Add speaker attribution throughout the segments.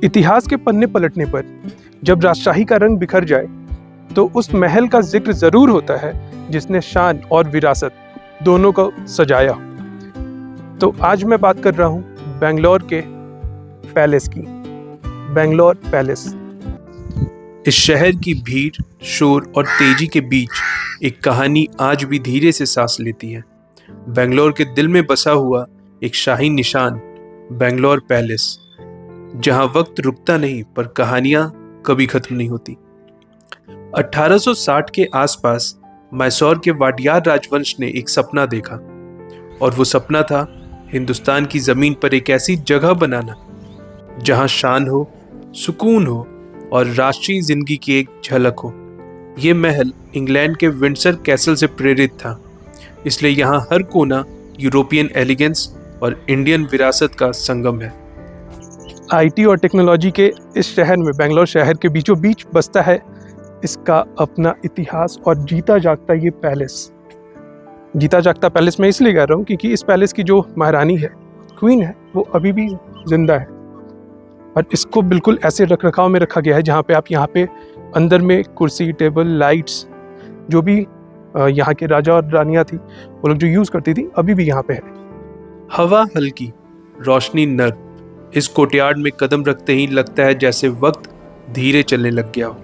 Speaker 1: इतिहास के पन्ने पलटने पर जब राजशाही का रंग बिखर जाए तो उस महल का जिक्र जरूर होता है जिसने शान और विरासत दोनों को सजाया। तो आज मैं बात कर रहा हूँ बेंगलोर के पैलेस की, बेंगलोर पैलेस।
Speaker 2: इस शहर की भीड़, शोर और तेजी के बीच एक कहानी आज भी धीरे से सांस लेती है। बेंगलोर के दिल में बसा हुआ एक शाही निशान, बेंगलोर पैलेस, जहां वक्त रुकता नहीं पर कहानियां कभी खत्म नहीं होती। 1860 के आसपास मैसूर के वाडियार राजवंश ने एक सपना देखा, और वो सपना था हिंदुस्तान की जमीन पर एक ऐसी जगह बनाना जहां शान हो, सुकून हो और राष्ट्रीय जिंदगी की एक झलक हो। ये महल इंग्लैंड के विंडसर कैसल से प्रेरित था, इसलिए यहाँ हर कोना यूरोपियन एलिगेंस और इंडियन विरासत का संगम है।
Speaker 1: आईटी और टेक्नोलॉजी के इस शहर में, बेंगलोर शहर के बीचों बीच बसता है इसका अपना इतिहास और जीता जागता ये पैलेस। जीता जागता पैलेस मैं इसलिए कह रहा हूँ क्योंकि इस पैलेस की जो महारानी है, क्वीन है, वो अभी भी जिंदा है और इसको बिल्कुल ऐसे रख रखाव में रखा गया है जहाँ पे आप यहाँ पे अंदर में कुर्सी, टेबल, लाइट्स, जो भी यहाँ के राजा और रानियाँ थी वो लोग जो यूज़ करती थी, अभी भी यहाँ पे है।
Speaker 2: हवा हल्की, रोशनी नर्म। इस कोर्टयार्ड में कदम रखते ही लगता है जैसे वक्त धीरे चलने लग गया हो।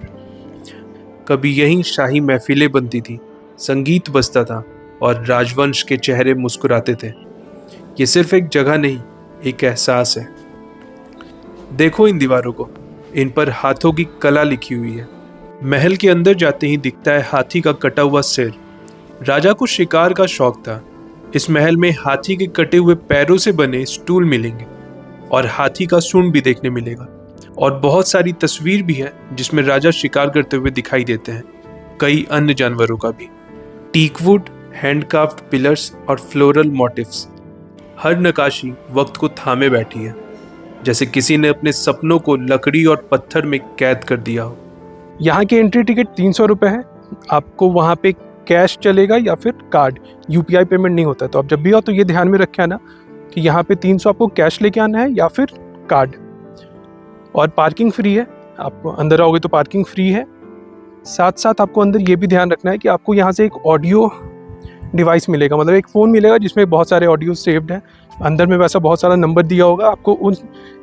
Speaker 2: कभी यहीं शाही महफिलें बनती थी, संगीत बजता था और राजवंश के चेहरे मुस्कुराते थे। ये सिर्फ एक जगह नहीं, एक एहसास है। देखो इन दीवारों को, इन पर हाथों की कला लिखी हुई है। महल के अंदर जाते ही दिखता है हाथी का कटा हुआ सिर। राजा को शिकार का शौक था। इस महल में हाथी के कटे हुए पैरों से बने स्टूल मिलेंगे और हाथी का सूंड भी देखने मिलेगा, और बहुत सारी तस्वीर भी है जिसमें राजा शिकार करते हुए दिखाई देते हैं, कई अन्य जानवरों का भी। टीकवुड, हैंडक्राफ्ट पिलर्स और फ्लोरल मोटिव्स, हर नकाशी वक्त को थामे बैठी है, जैसे किसी ने अपने सपनों को लकड़ी और पत्थर में कैद कर दिया हो।
Speaker 1: यहाँ की एंट्री टिकट 300 रुपये है। आपको वहाँ पे कैश चलेगा या फिर कार्ड, यूपीआई पेमेंट नहीं होता। तो आप जब भी आओ तो ये ध्यान में रखे आना कि यहाँ पे 300 आपको कैश लेके आना है या फिर कार्ड। और पार्किंग फ्री है, आपको अंदर आओगे तो पार्किंग फ्री है। साथ साथ आपको अंदर ये भी ध्यान रखना है कि आपको यहाँ से एक ऑडियो डिवाइस मिलेगा, मतलब एक फ़ोन मिलेगा जिसमें बहुत सारे ऑडियो सेव्ड हैं। अंदर में वैसा बहुत सारा नंबर दिया होगा आपको। उन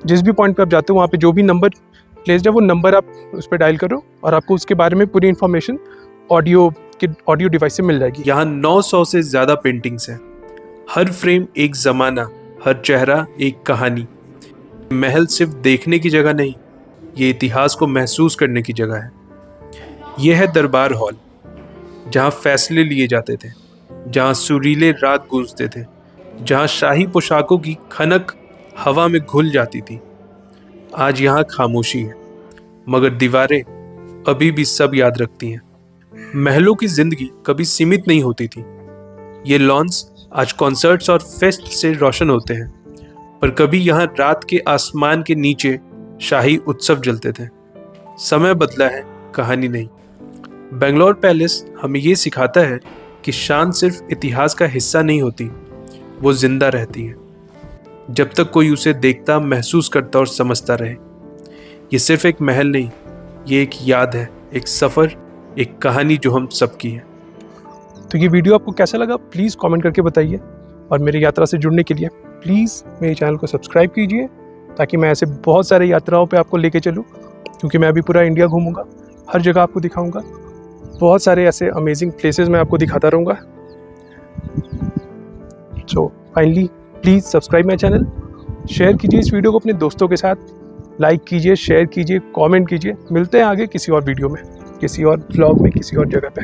Speaker 1: जिस भी पॉइंट पे आप जाते हो वहाँ पे जो भी नंबर प्लेस्ड है वो नंबर आप उस पर डायल करो और आपको उसके बारे में पूरी इन्फॉर्मेशन ऑडियो डिवाइस से मिल जाएगी।
Speaker 2: यहाँ 900 से ज़्यादा पेंटिंग्स हैं। हर फ्रेम एक ज़माना, हर चेहरा एक कहानी। महल सिर्फ देखने की जगह नहीं, ये इतिहास को महसूस करने की जगह है। यह है दरबार हॉल, जहाँ फैसले लिए जाते थे, जहाँ सुरीले राग गूंजते थे, जहाँ शाही पोशाकों की खनक हवा में घुल जाती थी। आज यहाँ खामोशी है, मगर दीवारें अभी भी सब याद रखती हैं। महलों की जिंदगी कभी सीमित नहीं होती थी। ये लॉन्स आज कॉन्सर्ट्स और फेस्ट से रोशन होते हैं, पर कभी यहाँ रात के आसमान के नीचे शाही उत्सव जलते थे। समय बदला है, कहानी नहीं। बेंगलोर पैलेस हमें ये सिखाता है कि शान सिर्फ इतिहास का हिस्सा नहीं होती, वो जिंदा रहती है जब तक कोई उसे देखता, महसूस करता और समझता रहे। ये सिर्फ एक महल नहीं, ये एक याद है, एक सफ़र, एक कहानी जो हम सबकी है।
Speaker 1: तो ये वीडियो आपको कैसा लगा प्लीज़ कमेंट करके बताइए, और मेरी यात्रा से जुड़ने के लिए प्लीज़ मेरे चैनल को सब्सक्राइब कीजिए ताकि मैं ऐसे बहुत सारे यात्राओं पे आपको लेके चलूँ, क्योंकि मैं अभी पूरा इंडिया घूमूंगा, हर जगह आपको दिखाऊंगा, बहुत सारे ऐसे अमेजिंग प्लेसेस मैं आपको दिखाता रहूँगा। So finally please subscribe my channel, share कीजिए इस वीडियो को अपने दोस्तों के साथ, लाइक कीजिए, शेयर कीजिए, कमेंट कीजिए। मिलते हैं आगे किसी और वीडियो में, किसी और व्लॉग में, किसी और जगह पे।